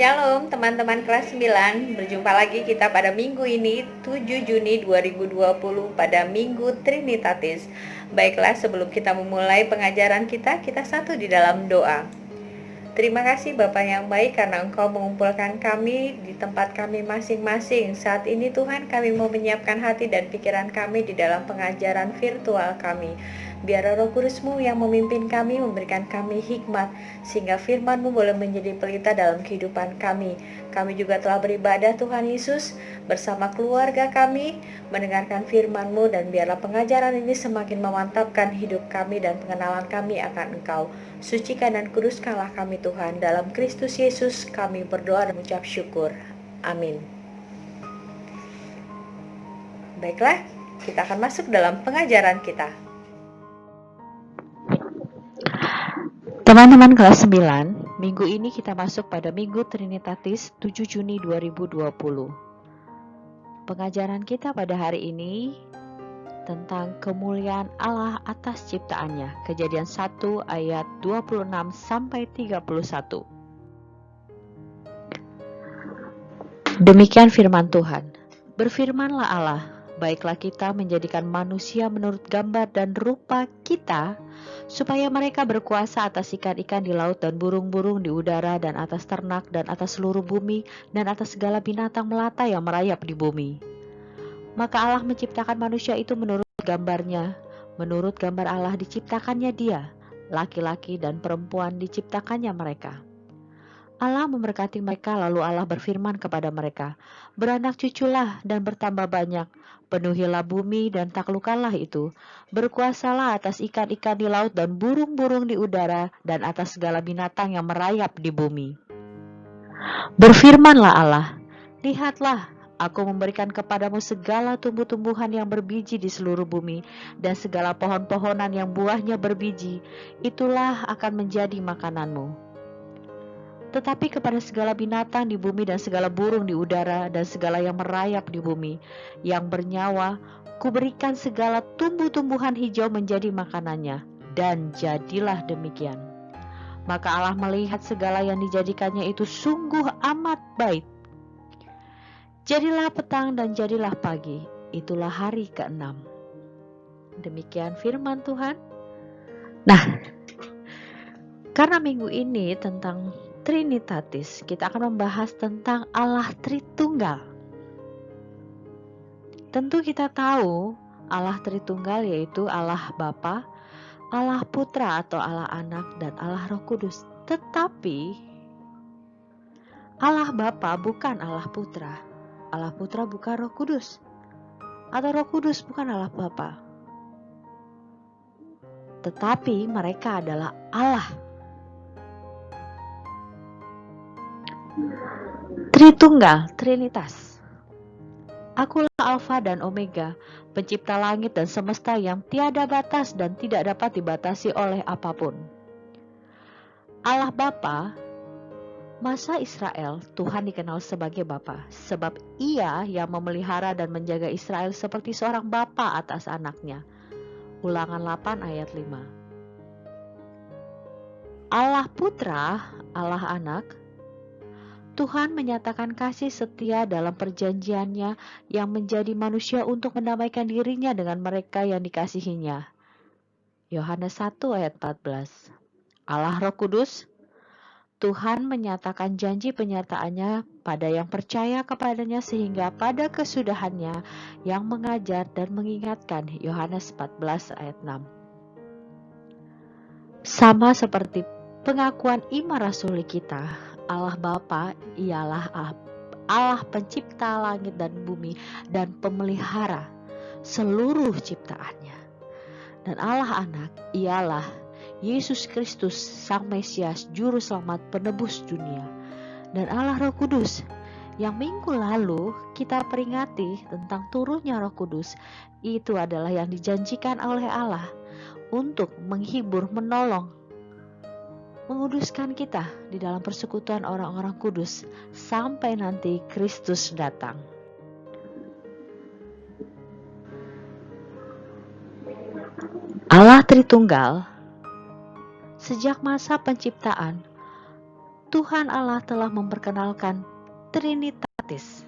Shalom teman-teman kelas 9, berjumpa lagi kita pada minggu ini 7 Juni 2020 pada Minggu Trinitatis. Baiklah, sebelum kita memulai pengajaran kita satu di dalam doa. Terima kasih Bapa yang baik karena Engkau mengumpulkan kami di tempat kami masing-masing. Saat ini Tuhan, kami mau menyiapkan hati dan pikiran kami di dalam pengajaran virtual kami. Biar Roh Kudus-Mu yang memimpin kami, memberikan kami hikmat, sehingga firman-Mu boleh menjadi pelita dalam kehidupan kami. Kami juga telah beribadah Tuhan Yesus bersama keluarga kami, mendengarkan firman-Mu, dan biarlah pengajaran ini semakin memantapkan hidup kami dan pengenalan kami akan Engkau. Sucikan dan kuduskanlah kami Tuhan. Dalam Kristus Yesus kami berdoa dan mengucap syukur. Amin. Baiklah, kita akan masuk dalam pengajaran kita. Teman-teman kelas 9, minggu ini kita masuk pada Minggu Trinitatis 7 Juni 2020. Pengajaran kita pada hari ini tentang kemuliaan Allah atas ciptaannya. Kejadian 1 ayat 26 sampai 31. Demikian firman Tuhan. Berfirmanlah Allah, baiklah kita menjadikan manusia menurut gambar dan rupa kita, supaya mereka berkuasa atas ikan-ikan di laut dan burung-burung di udara dan atas ternak dan atas seluruh bumi dan atas segala binatang melata yang merayap di bumi. Maka Allah menciptakan manusia itu menurut gambarnya. Menurut gambar Allah diciptakannya dia, laki-laki dan perempuan diciptakannya mereka. Allah memberkati mereka, lalu Allah berfirman kepada mereka, beranak cuculah dan bertambah banyak, penuhilah bumi dan taklukkanlah itu, berkuasalah atas ikan-ikan di laut dan burung-burung di udara dan atas segala binatang yang merayap di bumi. Berfirmanlah Allah, lihatlah, aku memberikan kepadamu segala tumbuh-tumbuhan yang berbiji di seluruh bumi dan segala pohon-pohonan yang buahnya berbiji, itulah akan menjadi makananmu. Tetapi kepada segala binatang di bumi dan segala burung di udara dan segala yang merayap di bumi, yang bernyawa, kuberikan segala tumbuh-tumbuhan hijau menjadi makanannya. Dan jadilah demikian. Maka Allah melihat segala yang dijadikannya itu sungguh amat baik. Jadilah petang dan jadilah pagi, itulah hari ke-6. Demikian firman Tuhan. Nah, karena minggu ini tentang Trinitatis, kita akan membahas tentang Allah Tritunggal. Tentu kita tahu Allah Tritunggal yaitu Allah Bapa, Allah Putra atau Allah Anak, dan Allah Roh Kudus. Tetapi Allah Bapa bukan Allah Putra, Allah Putra bukan Roh Kudus, atau Roh Kudus bukan Allah Bapa. Tetapi mereka adalah Allah. Tritunggal, Trinitas. Akulah Alfa dan Omega, pencipta langit dan semesta yang tiada batas dan tidak dapat dibatasi oleh apapun. Allah Bapa, masa Israel, Tuhan dikenal sebagai Bapa, sebab Ia yang memelihara dan menjaga Israel seperti seorang bapa atas anaknya. Ulangan 8 ayat 5. Allah Putra, Allah Anak, Tuhan menyatakan kasih setia dalam perjanjiannya yang menjadi manusia untuk mendamaikan dirinya dengan mereka yang dikasihinya. Yohanes 1 ayat 14. Allah Roh Kudus, Tuhan menyatakan janji penyertaannya pada yang percaya kepadanya sehingga pada kesudahannya yang mengajar dan mengingatkan. Yohanes 14 ayat 6. Sama seperti pengakuan iman rasuli kita, Allah Bapa ialah Allah pencipta langit dan bumi dan pemelihara seluruh ciptaannya. Dan Allah Anak ialah Yesus Kristus Sang Mesias, Juru Selamat penebus dunia. Dan Allah Roh Kudus yang minggu lalu kita peringati tentang turunnya Roh Kudus, itu adalah yang dijanjikan oleh Allah untuk menghibur, menolong, menguduskan kita di dalam persekutuan orang-orang kudus sampai nanti Kristus datang. Allah Tritunggal sejak masa penciptaan Tuhan Allah telah memperkenalkan Trinitatis.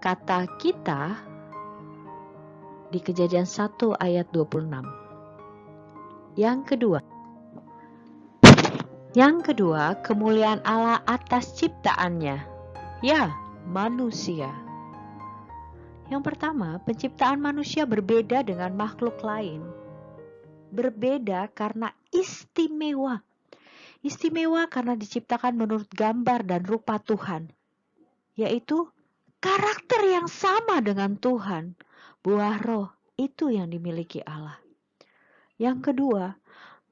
Kata kita di Kejadian 1 ayat 26. Yang kedua, kemuliaan Allah atas ciptaannya, ya, manusia. Yang pertama, penciptaan manusia berbeda dengan makhluk lain. Berbeda karena istimewa. Istimewa karena diciptakan menurut gambar dan rupa Tuhan, yaitu karakter yang sama dengan Tuhan. Buah roh itu yang dimiliki Allah. Yang kedua,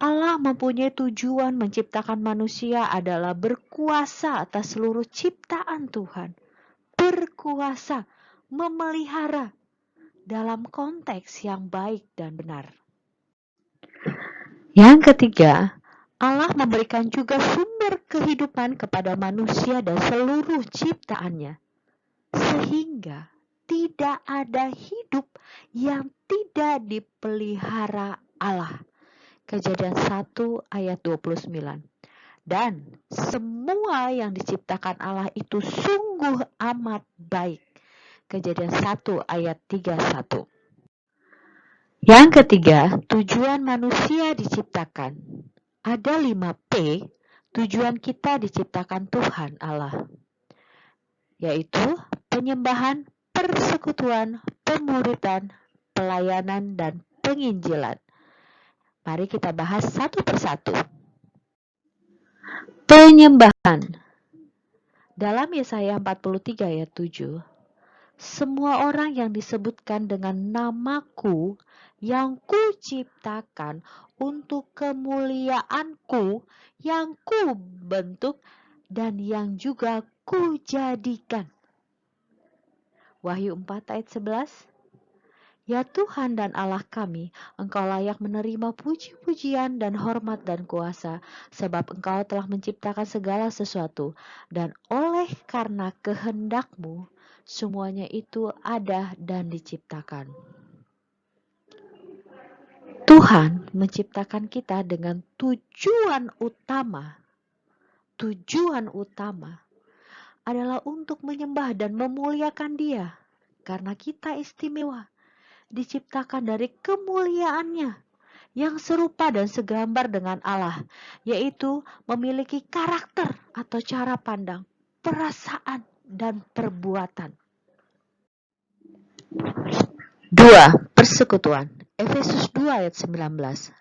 Allah mempunyai tujuan menciptakan manusia adalah berkuasa atas seluruh ciptaan Tuhan. Berkuasa, memelihara dalam konteks yang baik dan benar. Yang ketiga, Allah memberikan juga sumber kehidupan kepada manusia dan seluruh ciptaannya, sehingga tidak ada hidup yang tidak dipelihara Allah. Kejadian 1 ayat 29. Dan semua yang diciptakan Allah itu sungguh amat baik. Kejadian 1 ayat 31. Yang ketiga, tujuan manusia diciptakan. Ada 5P, tujuan kita diciptakan Tuhan Allah, yaitu penyembahan, persekutuan, pemuridan, pelayanan, dan penginjilan. Mari kita bahas satu persatu. Penyembahan. Dalam Yesaya 43 ayat 7, semua orang yang disebutkan dengan namaku yang kuciptakan untuk kemuliaanku, yang kubentuk dan yang juga kujadikan. Wahyu 4 ayat 11. Ya Tuhan dan Allah kami, Engkau layak menerima puji-pujian dan hormat dan kuasa, sebab Engkau telah menciptakan segala sesuatu, dan oleh karena kehendak-Mu, semuanya itu ada dan diciptakan. Tuhan menciptakan kita dengan tujuan utama. Tujuan utama adalah untuk menyembah dan memuliakan Dia, karena kita istimewa. Diciptakan dari kemuliaannya yang serupa dan segambar dengan Allah, yaitu memiliki karakter atau cara pandang, perasaan, dan perbuatan. 2. Persekutuan. Efesus 2 ayat 19.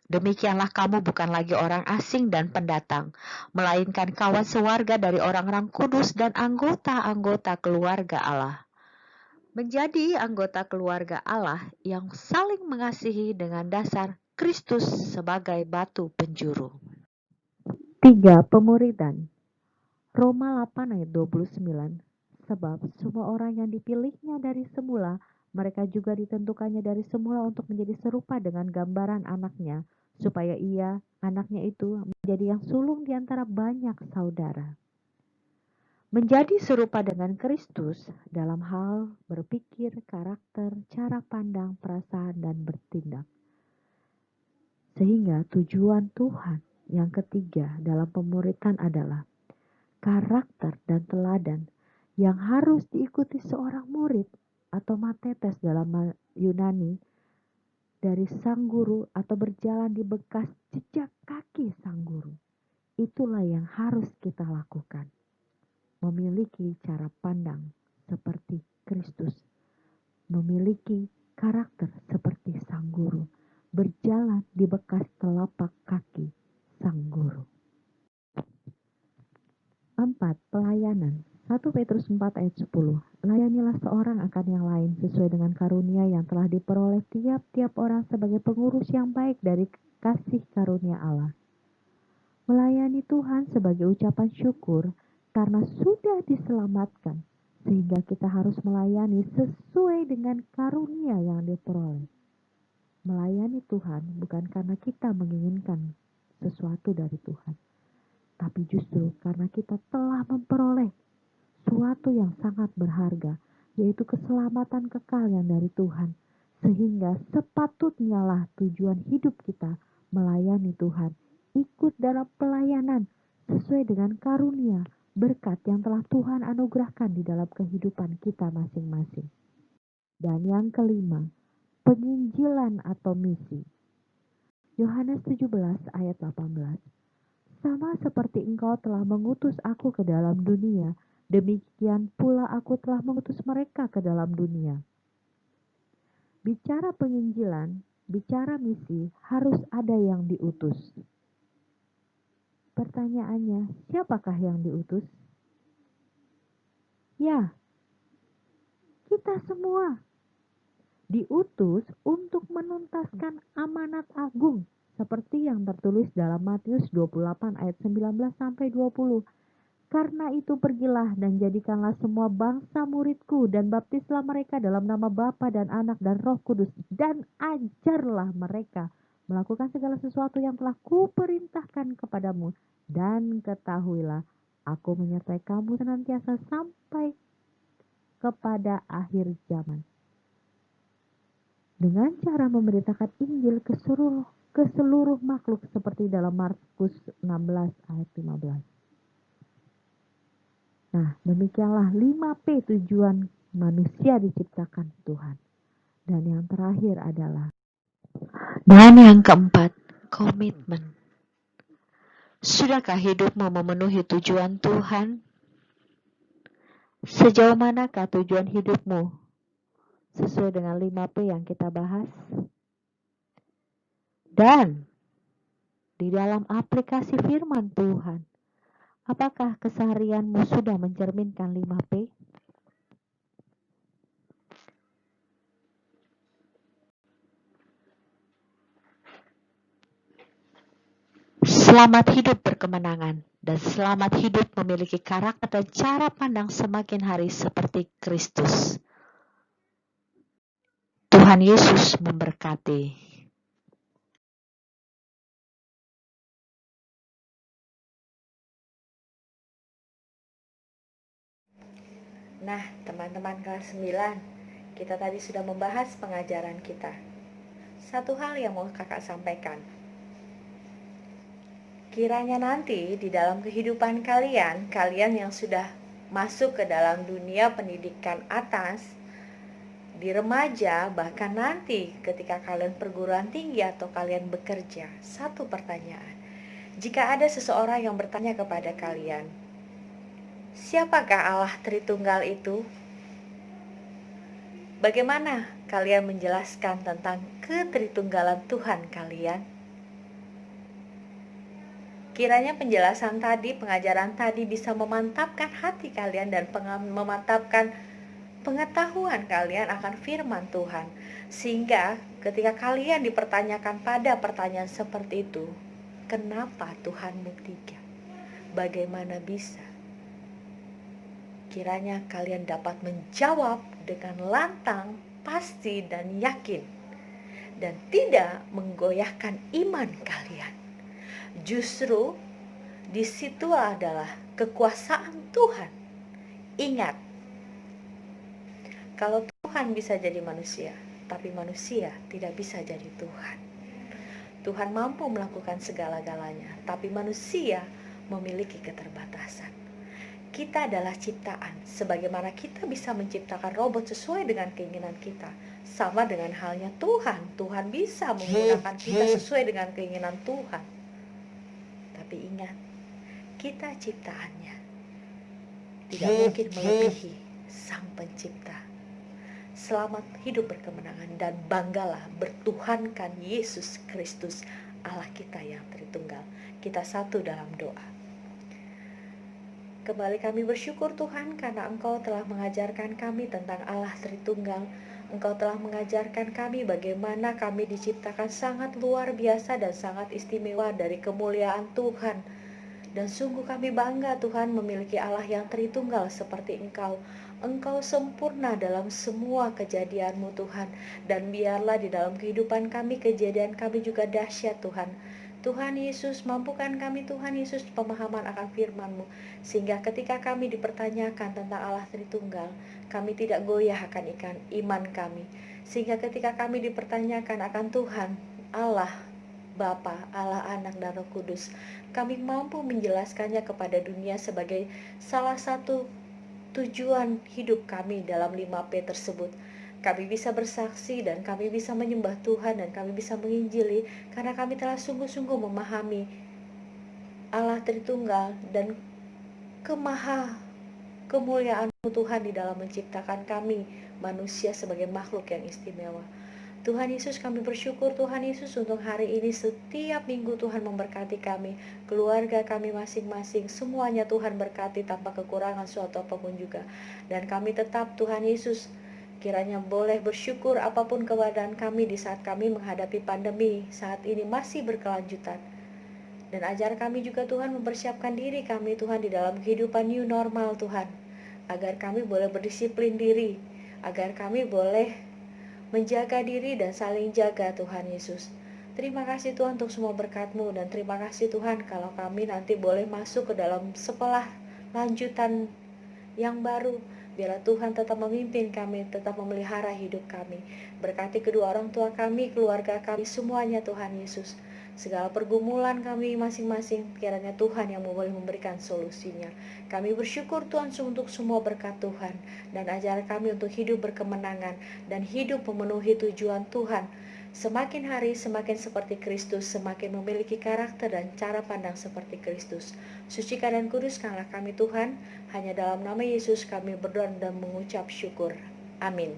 Demikianlah kamu bukan lagi orang asing dan pendatang, melainkan kawan sewarga dari orang-orang kudus dan anggota-anggota keluarga Allah. Menjadi anggota keluarga Allah yang saling mengasihi dengan dasar Kristus sebagai batu penjuru. 3. Pemuridan. Roma 8 ayat 29. Sebab semua orang yang dipilihnya dari semula, mereka juga ditentukannya dari semula untuk menjadi serupa dengan gambaran anaknya, supaya ia, anaknya itu, menjadi yang sulung di antara banyak saudara. Menjadi serupa dengan Kristus dalam hal berpikir, karakter, cara pandang, perasaan, dan bertindak. Sehingga tujuan Tuhan yang ketiga dalam pemuridan adalah karakter dan teladan yang harus diikuti seorang murid atau matetes dalam Yunani dari sang guru atau berjalan di bekas jejak kaki sang guru. Itulah yang harus kita lakukan. Memiliki cara pandang seperti Kristus, memiliki karakter seperti sang guru, berjalan di bekas telapak kaki sang guru. 4. Pelayanan. 1 Petrus 4 ayat 10. Layanilah seorang akan yang lain sesuai dengan karunia yang telah diperoleh tiap-tiap orang sebagai pengurus yang baik dari kasih karunia Allah. Melayani Tuhan sebagai ucapan syukur karena sudah diselamatkan, sehingga kita harus melayani sesuai dengan karunia yang diperoleh. Melayani Tuhan bukan karena kita menginginkan sesuatu dari Tuhan, tapi justru karena kita telah memperoleh sesuatu yang sangat berharga, yaitu keselamatan kekal yang dari Tuhan, sehingga sepatutnya lah tujuan hidup kita melayani Tuhan, ikut dalam pelayanan sesuai sesuai dengan karunia berkat yang telah Tuhan anugerahkan di dalam kehidupan kita masing-masing. Dan yang kelima, penginjilan atau misi. Yohanes 17 ayat 18. Sama seperti engkau telah mengutus aku ke dalam dunia, demikian pula aku telah mengutus mereka ke dalam dunia. Bicara penginjilan, bicara misi, harus ada yang diutus. Pertanyaannya, siapakah yang diutus? Ya, kita semua diutus untuk menuntaskan amanat agung seperti yang tertulis dalam Matius 28 ayat 19 sampai 20. Karena itu pergilah dan jadikanlah semua bangsa muridku dan baptislah mereka dalam nama Bapa dan Anak dan Roh Kudus dan ajarlah mereka melakukan segala sesuatu yang telah kuperintahkan kepadamu dan ketahuilah aku menyertai kamu senantiasa sampai kepada akhir zaman. Dengan cara memberitakan Injil ke seluruh makhluk seperti dalam Markus 16 ayat 15. Nah, demikianlah 5P tujuan manusia diciptakan Tuhan. Dan yang terakhir adalah, dan yang keempat, komitmen. Sudahkah hidupmu memenuhi tujuan Tuhan? Sejauh manakah tujuan hidupmu sesuai dengan 5P yang kita bahas? Dan di dalam aplikasi firman Tuhan, apakah keseharianmu sudah mencerminkan 5P? Selamat hidup berkemenangan dan selamat hidup memiliki karakter dan cara pandang semakin hari seperti Kristus. Tuhan Yesus memberkati. Nah, teman-teman kelas 9, kita tadi sudah membahas pengajaran kita. Satu hal yang mau kakak sampaikan. Kiranya nanti di dalam kehidupan kalian yang sudah masuk ke dalam dunia pendidikan atas, di remaja, bahkan nanti ketika kalian perguruan tinggi atau kalian bekerja, satu pertanyaan. Jika ada seseorang yang bertanya kepada kalian, siapakah Allah Tritunggal itu? Bagaimana kalian menjelaskan tentang ketritunggalan Tuhan kalian? Kiranya penjelasan tadi, pengajaran tadi bisa memantapkan hati kalian dan memantapkan pengetahuan kalian akan firman Tuhan. Sehingga ketika kalian dipertanyakan pada pertanyaan seperti itu, kenapa Tuhanmu tiga? Bagaimana bisa? Kiranya kalian dapat menjawab dengan lantang, pasti, dan yakin, dan tidak menggoyahkan iman kalian. Justru di situ adalah kekuasaan Tuhan. Ingat, kalau Tuhan bisa jadi manusia, tapi manusia tidak bisa jadi Tuhan. Tuhan mampu melakukan segala-galanya, tapi manusia memiliki keterbatasan. Kita adalah ciptaan, sebagaimana kita bisa menciptakan robot sesuai dengan keinginan kita. Sama dengan halnya Tuhan, Tuhan bisa menggunakan kita sesuai dengan keinginan Tuhan. Tapi ingat, kita ciptaannya, tidak mungkin melebihi Sang Pencipta. Selamat hidup berkemenangan dan banggalah bertuhankan Yesus Kristus, Allah kita yang Tritunggal. Kita satu dalam doa. Kembali kami bersyukur Tuhan karena Engkau telah mengajarkan kami tentang Allah Tritunggal. Engkau telah mengajarkan kami bagaimana kami diciptakan sangat luar biasa dan sangat istimewa dari kemuliaan Tuhan. Dan sungguh kami bangga Tuhan memiliki Allah yang Tritunggal seperti Engkau. Engkau sempurna dalam semua kejadian-Mu Tuhan. Dan biarlah di dalam kehidupan kami, kejadian kami juga dahsyat Tuhan. Tuhan Yesus, mampukan kami Tuhan Yesus pemahaman akan firman-Mu, sehingga ketika kami dipertanyakan tentang Allah Tritunggal, kami tidak goyah akan iman kami. Sehingga ketika kami dipertanyakan akan Tuhan Allah Bapa, Allah, Anak, dan Roh Kudus. Kami mampu menjelaskannya kepada dunia sebagai salah satu tujuan hidup kami dalam 5P tersebut. Kami bisa bersaksi dan kami bisa menyembah Tuhan dan kami bisa menginjili karena kami telah sungguh-sungguh memahami Allah Tritunggal dan kemaha kemuliaan-Mu Tuhan di dalam menciptakan kami manusia sebagai makhluk yang istimewa. Tuhan Yesus, kami bersyukur Tuhan Yesus untuk hari ini. Setiap minggu Tuhan memberkati kami, keluarga kami masing-masing, semuanya Tuhan berkati tanpa kekurangan suatu apapun juga. Dan kami tetap Tuhan Yesus kiranya boleh bersyukur apapun keadaan kami di saat kami menghadapi pandemi saat ini masih berkelanjutan. Dan ajar kami juga Tuhan mempersiapkan diri kami Tuhan di dalam kehidupan new normal Tuhan, agar kami boleh berdisiplin diri, agar kami boleh menjaga diri dan saling jaga Tuhan Yesus. Terima kasih Tuhan untuk semua berkat-Mu, dan terima kasih Tuhan kalau kami nanti boleh masuk ke dalam sekolah lanjutan yang baru. Biarlah Tuhan tetap memimpin kami, tetap memelihara hidup kami. Berkati kedua orang tua kami, keluarga kami, semuanya Tuhan Yesus. Segala pergumulan kami masing-masing, kiranya Tuhan yang boleh memberikan solusinya. Kami bersyukur Tuhan untuk semua berkat Tuhan, dan ajar kami untuk hidup berkemenangan dan hidup memenuhi tujuan Tuhan. Semakin hari semakin seperti Kristus, semakin memiliki karakter dan cara pandang seperti Kristus. Sucikan dan kuduskanlah kami Tuhan. Hanya dalam nama Yesus kami berdoa dan mengucap syukur. Amin.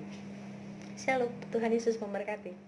Shalom. Tuhan Yesus memberkati.